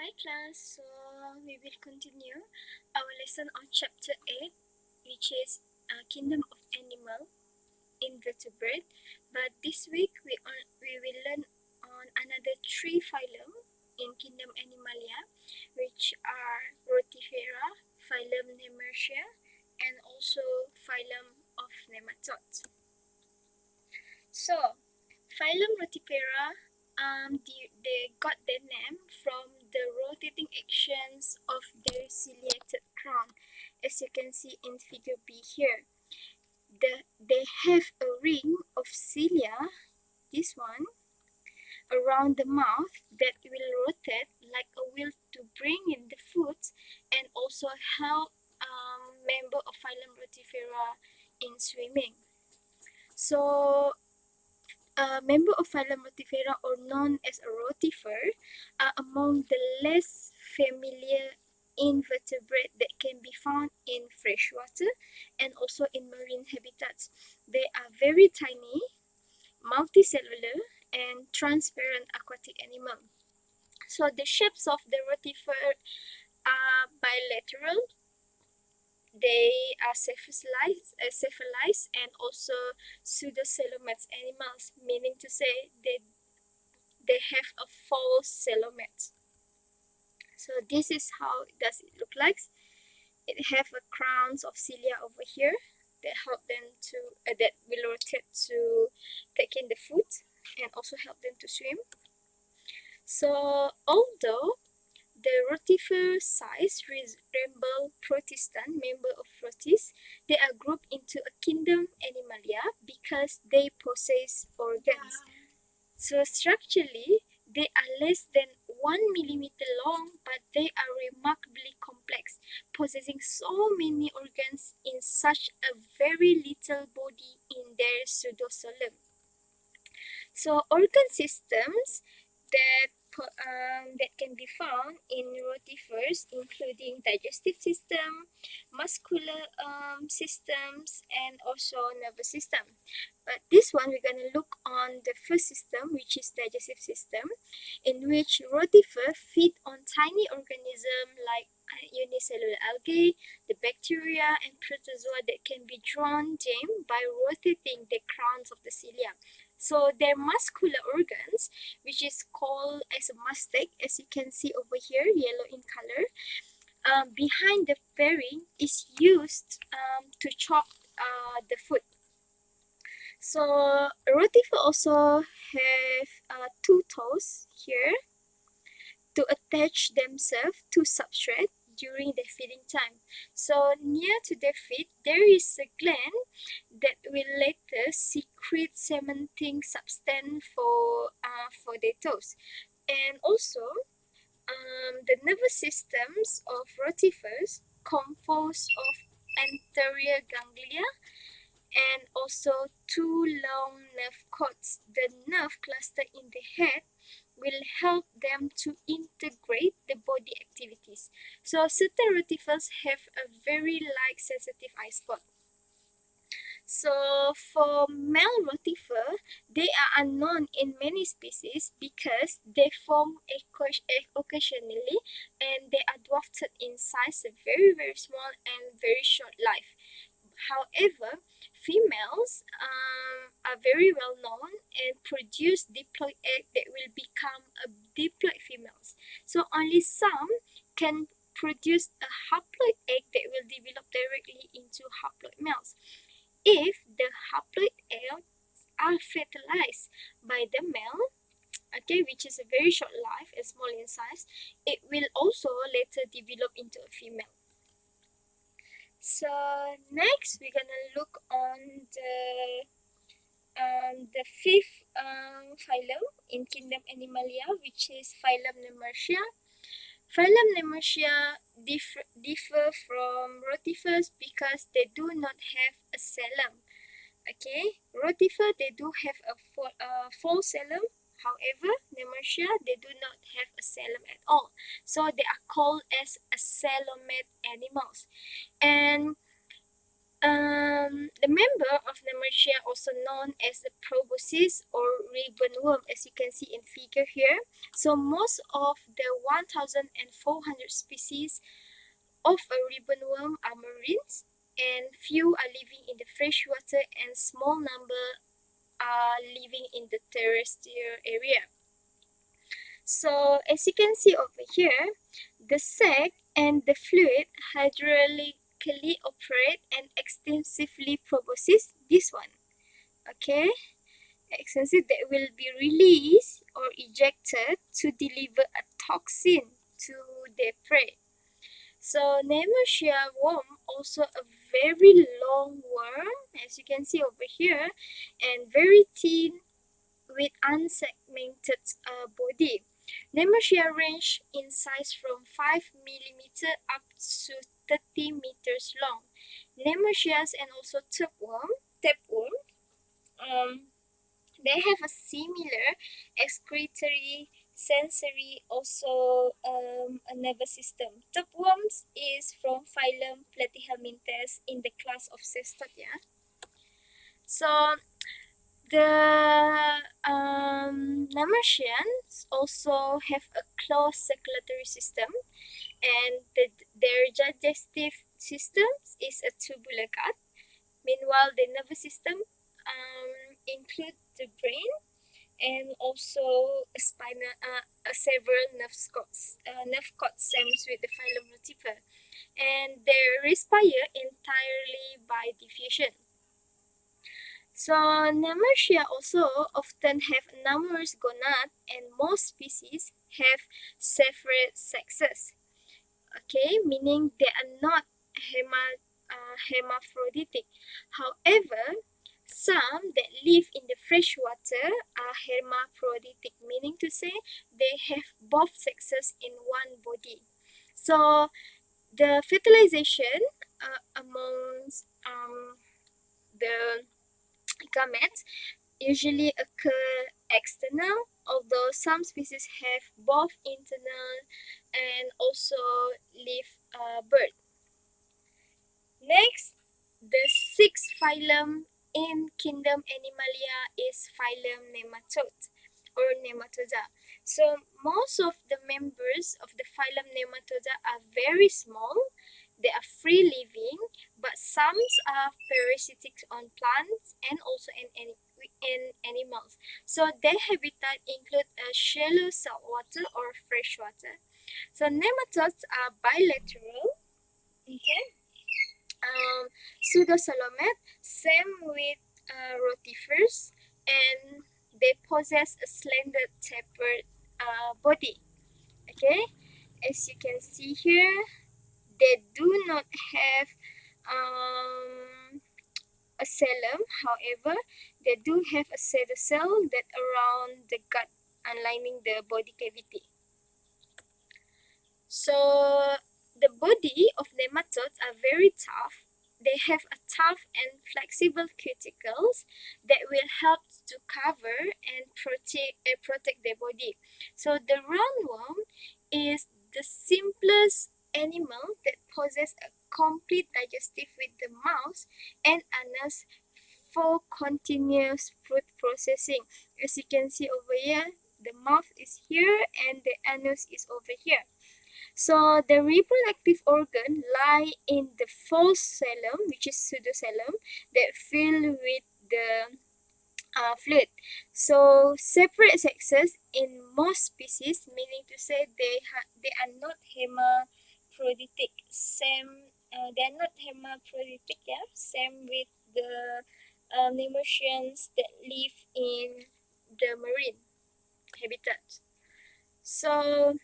Hi class, so we will continue our lesson on chapter 8, which is Kingdom of Animal, Invertebrate. But this week we will learn on another 3 phylum in Kingdom Animalia, which are Rotifera, Phylum Nemertea, and also Phylum of Nematodes. So, Phylum Rotifera, they got their name from the rotating actions of their ciliated crown, as you can see in figure B here. They have a ring of cilia, this one, around the mouth that will rotate like a wheel to bring in the food and also help member of Phylum Rotifera in swimming. So, a member of Phylum Rotifera, or known as a rotifer, are among the less familiar invertebrate that can be found in freshwater and also in marine habitats. They are very tiny, multicellular, and transparent aquatic animal. So the shapes of the rotifer are bilateral. They are cephalized and also pseudocoelomate animals, meaning to say they have a false coelomate. So this is how does it look like. It have a crowns of cilia over here that help them to that will rotate to take in the food and also help them to swim. So although the rotifer size resemble Protistan, member of Protis, they are grouped into a kingdom Animalia because they possess organs. So structurally, they are less than 1 millimeter long, but they are remarkably complex, possessing so many organs in such a very little body in their pseudocoelom. So organ systems that that can be found in rotifers, including digestive system, muscular systems, and also nervous system. But this one we're gonna look on the first system, which is digestive system, in which rotifer feed on tiny organisms like unicellular algae, the bacteria, and protozoa that can be drawn them by rotating the crowns of the cilia. So their muscular organs, which is called as a mastec, as you can see over here, yellow in color, behind the pharynx is used to chop the food. So rotifer also have 2 toes here to attach themselves to substrate during the feeding time. So near to their feet, there is a gland that will later secrete cementing substance for their toes. And also, the nervous systems of rotifers composed of anterior ganglia and also 2 long nerve cords. The nerve cluster in the head will help them to integrate the body activities. So certain rotifers have a very light sensitive eye spot. So for male rotifer, they are unknown in many species because they form occasionally and they are dwarfed in size, very small and very short life. However, females are very well known and produce diploid egg that will become a diploid females. So only some can produce a haploid egg that will develop directly into haploid males. If the haploid eggs are fertilized by the male, okay, which is a very short life and small in size, it will also later develop into a female. So next we're gonna look on the fifth phylum in kingdom Animalia, which is phylum Nemertea. Phylum Nemertea differ from rotifers because they do not have a coelom. Okay, rotifer they do have a full coelom. However, Nemertea they do not have a coelom at all. So they are called as a coelomate animals. And The member of Nemertea, also known as the proboscis or ribbon worm, as you can see in figure here. So most of the 1,400 species of a ribbon worm are marines, and few are living in the freshwater, and small number are living in the terrestrial area. So as you can see over here, the sac and the fluid hydraulically operate and extensively proboscis this one. Okay, extensive that will be released or ejected to deliver a toxin to their prey. So Nemertea worm also a very long worm, as you can see over here, and very thin with unsegmented body. Nemertea range in size from 5 millimeter up to 30 meters long. Nemerteas and also tapeworm, they have a similar excretory, sensory, also a nervous system. Tapeworms is from phylum Platyhelminthes in the class of Cestodia. So the Nemerteans also have a closed circulatory system, and their digestive system is a tubular gut. Meanwhile, the nervous system include the brain and also several nerve cord stems with the phylum Rotifera, and they respire entirely by diffusion. So Nemertea also often have numerous gonads, and most species have separate sexes. Okay, meaning they are not hermaphroditic. However, some that live in the freshwater are hermaphroditic, meaning to say they have both sexes in one body. So the fertilization amongst the gametes usually occur external, although some species have both internal and also live birth. Next, the sixth phylum in kingdom Animalia is phylum Nematode or Nematoda. So most of the members of the phylum Nematoda are very small. They are free living, but some are parasitic on plants and also in animals. So their habitat include shallow saltwater or freshwater. So nematodes are bilateral. Okay. Pseudosalomate, same with rotifers, and they possess a slender tapered body. Okay, as you can see here, they do not have a xylem. However, they do have a cell that around the gut and lining the body cavity. So the body of nematodes are very tough. They have a tough and flexible cuticles that will help to cover and protect their body. So the roundworm is the simplest animal that possesses a complete digestive with the mouth and anus for continuous food processing. As you can see over here, the mouth is here and the anus is over here. So the reproductive organ lie in the false xylem, which is pseudoxylem, that fill with the fluid. So separate sexes in most species, meaning to say they are not hermaphroditic. They are not hermaphroditic. Yeah, same with the Nemerteans that live in the marine habitat. So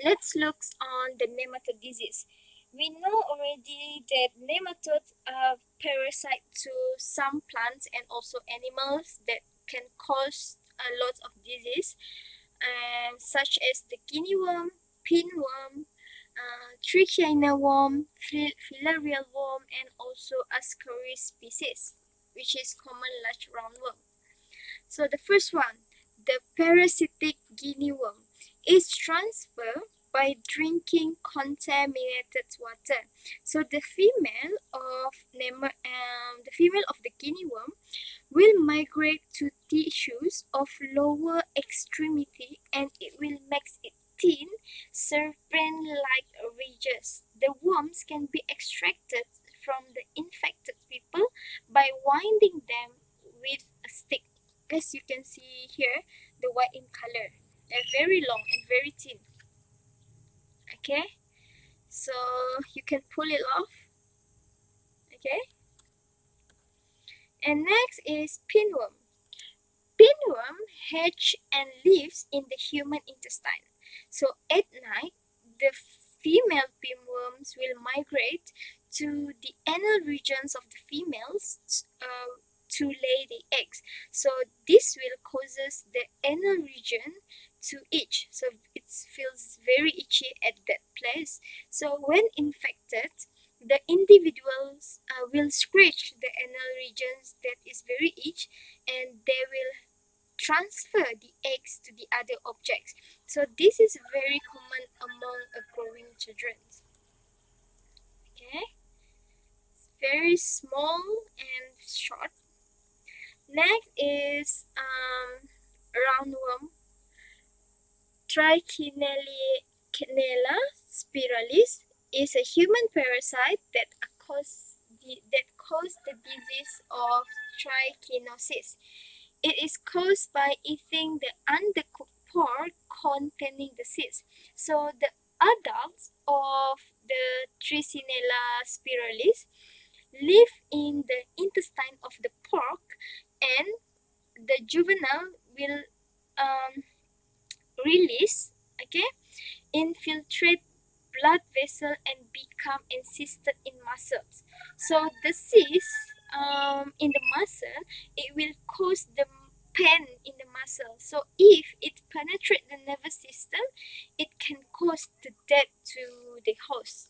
let's look on the nematode disease. We know already that nematodes are parasite to some plants and also animals that can cause a lot of disease, such as the guinea worm, pinworm, trichina worm, filarial worm, and also Ascaris species, which is common large roundworm. So the first one, the parasitic guinea worm, is transferred by by drinking contaminated water. So the female of the guinea worm will migrate to tissues of lower extremity, and it will make it thin, serpent-like ridges. The worms can be extracted from the infected people by winding them with a stick. As you can see here, the white in color. They're very long and very thin. Okay, so you can pull it off. Okay, and next is pinworm. Pinworm hatch and lives in the human intestine. So at night, the female pinworms will migrate to the anal regions of the females to lay the eggs. So this will causes the anal region to itch. So it feels very itchy at that place. So when infected, the individuals will scratch the anal regions that is very itch, and they will transfer the eggs to the other objects. So this is very common among growing children. Okay, it's very small and short. Next is roundworm, Trichinella spiralis, is a human parasite that cause the disease of trichinosis. It is caused by eating the undercooked pork containing the seeds. So the adults of the Trichinella spiralis live in the intestine of the pork, and the juvenile will release, okay, infiltrate blood vessel and become encysted in muscles. So the cyst in the muscle, it will cause the pain in the muscle. So if it penetrates the nervous system, it can cause the death to the host.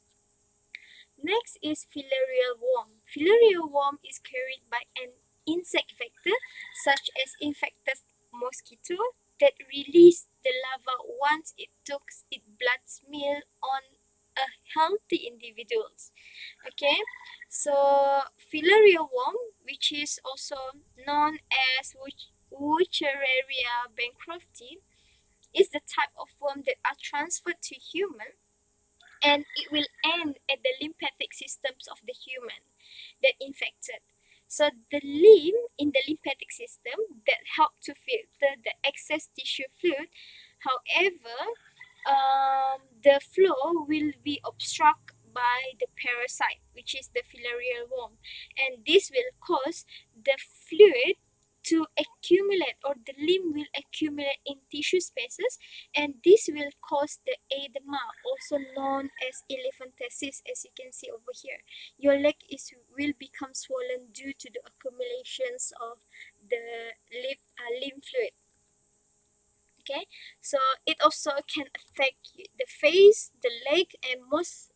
Next is filarial worm. Filarial worm is carried by an insect vector such as infected mosquito that release the larva once it took its blood meal on a healthy individuals. Okay, so filarial worm, which is also known as Wuchereria bancrofti, is the type of worm that are transferred to human, and it will end at the lymphatic systems of the human that infected. So the lymph in the lymphatic system that help to filter the excess tissue fluid. However, the flow will be obstructed by the parasite, which is the filarial worm, and this will cause the fluid to accumulate, or the lymph will accumulate in tissue spaces, and this will cause the edema, also known as elephantiasis, as you can see over here. Your leg will become swollen due to the accumulations of the lymph fluid. Okay, so it also can affect the face, the leg, and most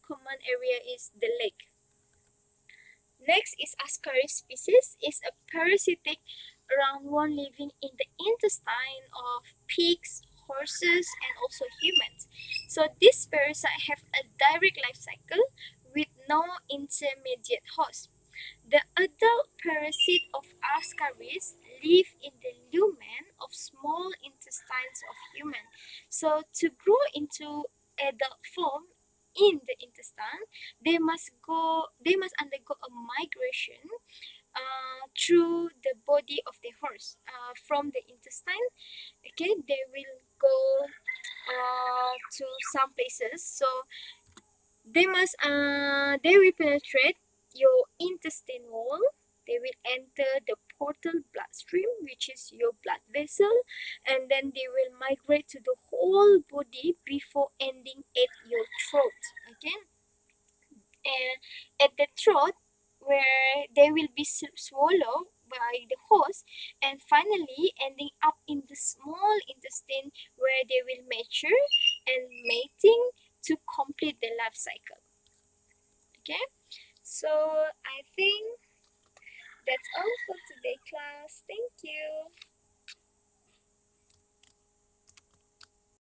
common area is the leg. Next is Ascaris species, is a parasitic roundworm living in the intestine of pigs, horses, and also humans. So this parasite have a direct life cycle with no intermediate host. The adult parasite of Ascaris live in the lumen of small intestines of human. So to grow into adult form in the intestine, they must undergo a migration through the body of the horse from the intestine. Okay, they will go to some places. So they will penetrate your intestine wall. They will enter the portal bloodstream, which is your blood vessel, and then they will migrate to the whole body before ending at your throat. Okay, and at the throat, where they will be swallowed by the host, and finally ending up in the small intestine, where they will mature and mating to complete the life cycle. Okay, so I think that's all for today, class. Thank you.